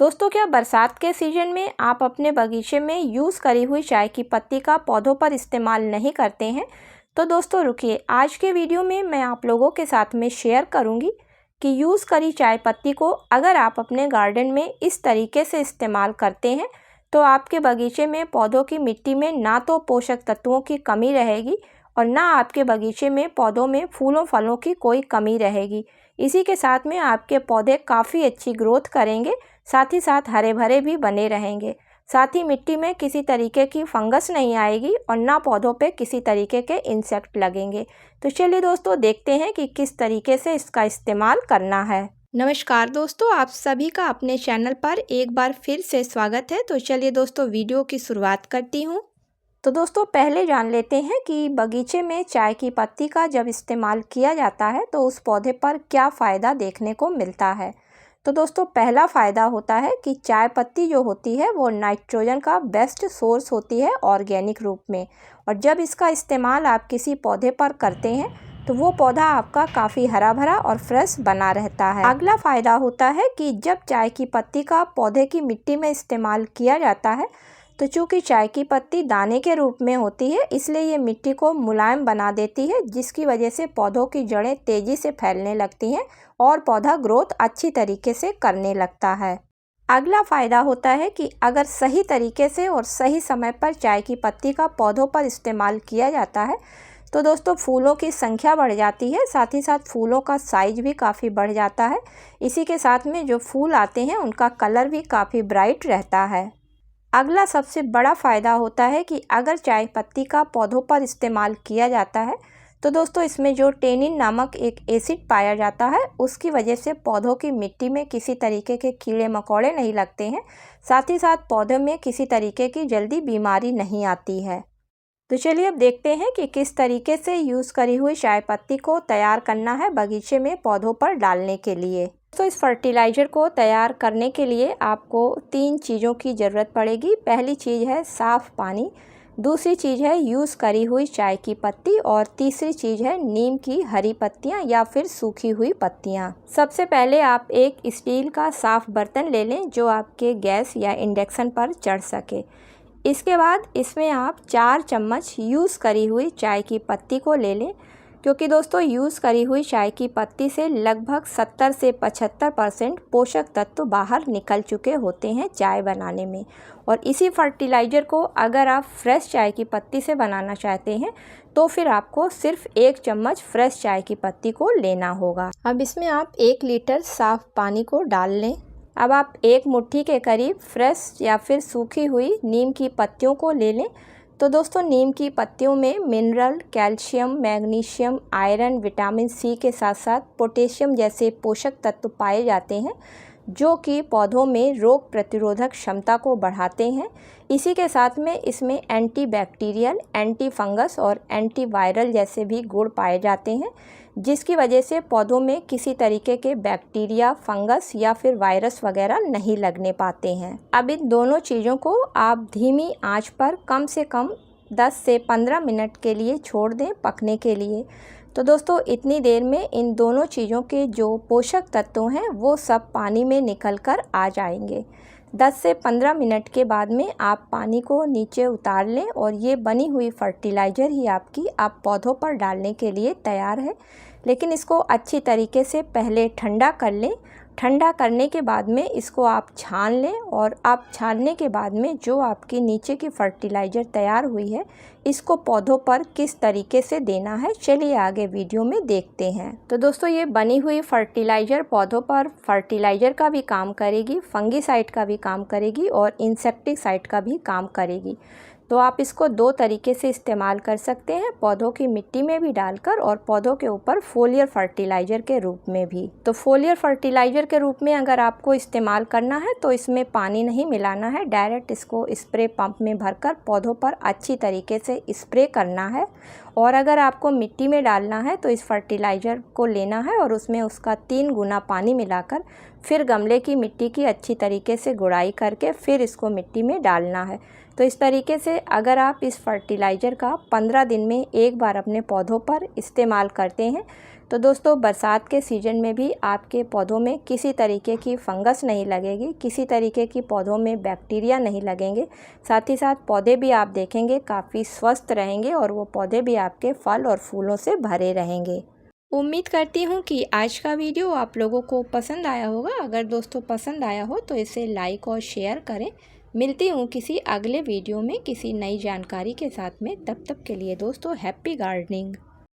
दोस्तों, क्या बरसात के सीज़न में आप अपने बगीचे में यूज़ करी हुई चाय की पत्ती का पौधों पर इस्तेमाल नहीं करते हैं? तो दोस्तों रुकिए, आज के वीडियो में मैं आप लोगों के साथ में शेयर करूंगी कि यूज़ करी चाय पत्ती को अगर आप अपने गार्डन में इस तरीके से इस्तेमाल करते हैं तो आपके बगीचे में पौधों की मिट्टी में ना तो पोषक तत्वों की कमी रहेगी और ना आपके बगीचे में पौधों में फूलों फलों की कोई कमी रहेगी। इसी के साथ में आपके पौधे काफ़ी अच्छी ग्रोथ करेंगे, साथ ही साथ हरे भरे भी बने रहेंगे। साथ ही मिट्टी में किसी तरीके की फंगस नहीं आएगी और ना पौधों पे किसी तरीके के इंसेक्ट लगेंगे। तो चलिए दोस्तों, देखते हैं कि किस तरीके से इसका इस्तेमाल करना है। नमस्कार दोस्तों, आप सभी का अपने चैनल पर एक बार फिर से स्वागत है। तो चलिए दोस्तों, वीडियो की शुरुआत करती हूँ। तो दोस्तों, पहले जान लेते हैं कि बगीचे में चाय की पत्ती का जब इस्तेमाल किया जाता है तो उस पौधे पर क्या फ़ायदा देखने को मिलता है। तो दोस्तों, पहला फ़ायदा होता है कि चाय पत्ती जो होती है वो नाइट्रोजन का बेस्ट सोर्स होती है ऑर्गेनिक रूप में, और जब इसका इस्तेमाल आप किसी पौधे पर करते हैं तो वो पौधा आपका काफ़ी हरा भरा और फ्रेश बना रहता है। अगला फ़ायदा होता है कि जब चाय की पत्ती का पौधे की मिट्टी में इस्तेमाल किया जाता है तो चूँकि चाय की पत्ती दाने के रूप में होती है, इसलिए ये मिट्टी को मुलायम बना देती है, जिसकी वजह से पौधों की जड़ें तेज़ी से फैलने लगती हैं और पौधा ग्रोथ अच्छी तरीके से करने लगता है। अगला फ़ायदा होता है कि अगर सही तरीके से और सही समय पर चाय की पत्ती का पौधों पर इस्तेमाल किया जाता है तो दोस्तों फूलों की संख्या बढ़ जाती है, साथ ही साथ फूलों का साइज़ भी काफ़ी बढ़ जाता है। इसी के साथ में जो फूल आते हैं उनका कलर भी काफ़ी ब्राइट रहता है। अगला सबसे बड़ा फ़ायदा होता है कि अगर चाय पत्ती का पौधों पर इस्तेमाल किया जाता है तो दोस्तों इसमें जो टेनिन नामक एक एसिड पाया जाता है उसकी वजह से पौधों की मिट्टी में किसी तरीके के कीड़े मकोड़े नहीं लगते हैं, साथ ही साथ पौधों में किसी तरीके की जल्दी बीमारी नहीं आती है। तो चलिए अब देखते हैं कि किस तरीके से यूज़ करी हुई चाय पत्ती को तैयार करना है बगीचे में पौधों पर डालने के लिए। तो इस फर्टिलाइज़र को तैयार करने के लिए आपको 3 चीज़ों की ज़रूरत पड़ेगी। पहली चीज़ है साफ़ पानी, दूसरी चीज़ है यूज़ करी हुई चाय की पत्ती और तीसरी चीज़ है नीम की हरी पत्तियाँ या फिर सूखी हुई पत्तियाँ। सबसे पहले आप एक स्टील का साफ़ बर्तन ले लें जो आपके गैस या इंडक्शन पर चढ़ सके। इसके बाद इसमें आप 4 चम्मच यूज़ करी हुई चाय की पत्ती को ले लें, क्योंकि दोस्तों यूज़ करी हुई चाय की पत्ती से लगभग 70 से 75% पोषक तत्व बाहर निकल चुके होते हैं चाय बनाने में। और इसी फर्टिलाइज़र को अगर आप फ्रेश चाय की पत्ती से बनाना चाहते हैं तो फिर आपको सिर्फ 1 चम्मच फ्रेश चाय की पत्ती को लेना होगा। अब इसमें आप 1 लीटर साफ़ पानी को डाल लें। अब आप 1 मुट्ठी के करीब फ्रेश या फिर सूखी हुई नीम की पत्तियों को ले लें। तो दोस्तों नीम की पत्तियों में mineral, calcium, magnesium, iron, vitamin C के साथ साथ पोटेशियम जैसे पोषक तत्व पाए जाते हैं जो कि पौधों में रोग प्रतिरोधक क्षमता को बढ़ाते हैं। इसी के साथ में इसमें एंटीबैक्टीरियल, एंटी फंगस और एंटीवायरल जैसे भी गुण पाए जाते हैं, जिसकी वजह से पौधों में किसी तरीके के बैक्टीरिया, फंगस या फिर वायरस वगैरह नहीं लगने पाते हैं। अब इन दोनों चीज़ों को आप धीमी आंच पर कम से कम 10 से 15 मिनट के लिए छोड़ दें पकने के लिए। तो दोस्तों इतनी देर में इन दोनों चीज़ों के जो पोषक तत्व हैं वो सब पानी में निकल कर आ जाएंगे। 10 से 15 मिनट के बाद में आप पानी को नीचे उतार लें और ये बनी हुई फर्टिलाइज़र ही आपकी आप पौधों पर डालने के लिए तैयार है। लेकिन इसको अच्छी तरीके से पहले ठंडा कर लें। ठंडा करने के बाद में इसको आप छान लें और आप छानने के बाद में जो आपकी नीचे की फर्टिलाइज़र तैयार हुई है इसको पौधों पर किस तरीके से देना है चलिए आगे वीडियो में देखते हैं। तो दोस्तों ये बनी हुई फर्टिलाइज़र पौधों पर फर्टिलाइज़र का भी काम करेगी, फंगीसाइड का भी काम करेगी और इंसेक्टिसाइड का भी काम करेगी। तो आप इसको 2 तरीके से इस्तेमाल कर सकते हैं, पौधों की मिट्टी में भी डालकर और पौधों के ऊपर फोलियर फर्टिलाइज़र के रूप में भी। तो फोलियर फर्टिलाइज़र के रूप में अगर आपको इस्तेमाल करना है तो इसमें पानी नहीं मिलाना है, डायरेक्ट इसको स्प्रे पंप में भरकर पौधों पर अच्छी तरीके से स्प्रे करना है। और अगर आपको मिट्टी में डालना है तो इस फर्टिलाइज़र को लेना है और उसमें उसका 3 गुना पानी मिलाकर फिर गमले की मिट्टी की अच्छी तरीके से गुड़ाई करके फिर इसको मिट्टी में डालना है। तो इस तरीके से अगर आप इस फर्टिलाइज़र का 15 दिन में एक बार अपने पौधों पर इस्तेमाल करते हैं तो दोस्तों बरसात के सीज़न में भी आपके पौधों में किसी तरीके की फंगस नहीं लगेगी, किसी तरीके की पौधों में बैक्टीरिया नहीं लगेंगे। साथ ही साथ पौधे भी आप देखेंगे काफ़ी स्वस्थ रहेंगे और वो पौधे भी आपके फल और फूलों से भरे रहेंगे। उम्मीद करती हूँ कि आज का वीडियो आप लोगों को पसंद आया होगा। अगर दोस्तों पसंद आया हो तो इसे लाइक और शेयर करें। मिलती हूँ किसी अगले वीडियो में किसी नई जानकारी के साथ में। तब तक के लिए दोस्तों हैप्पी गार्डनिंग।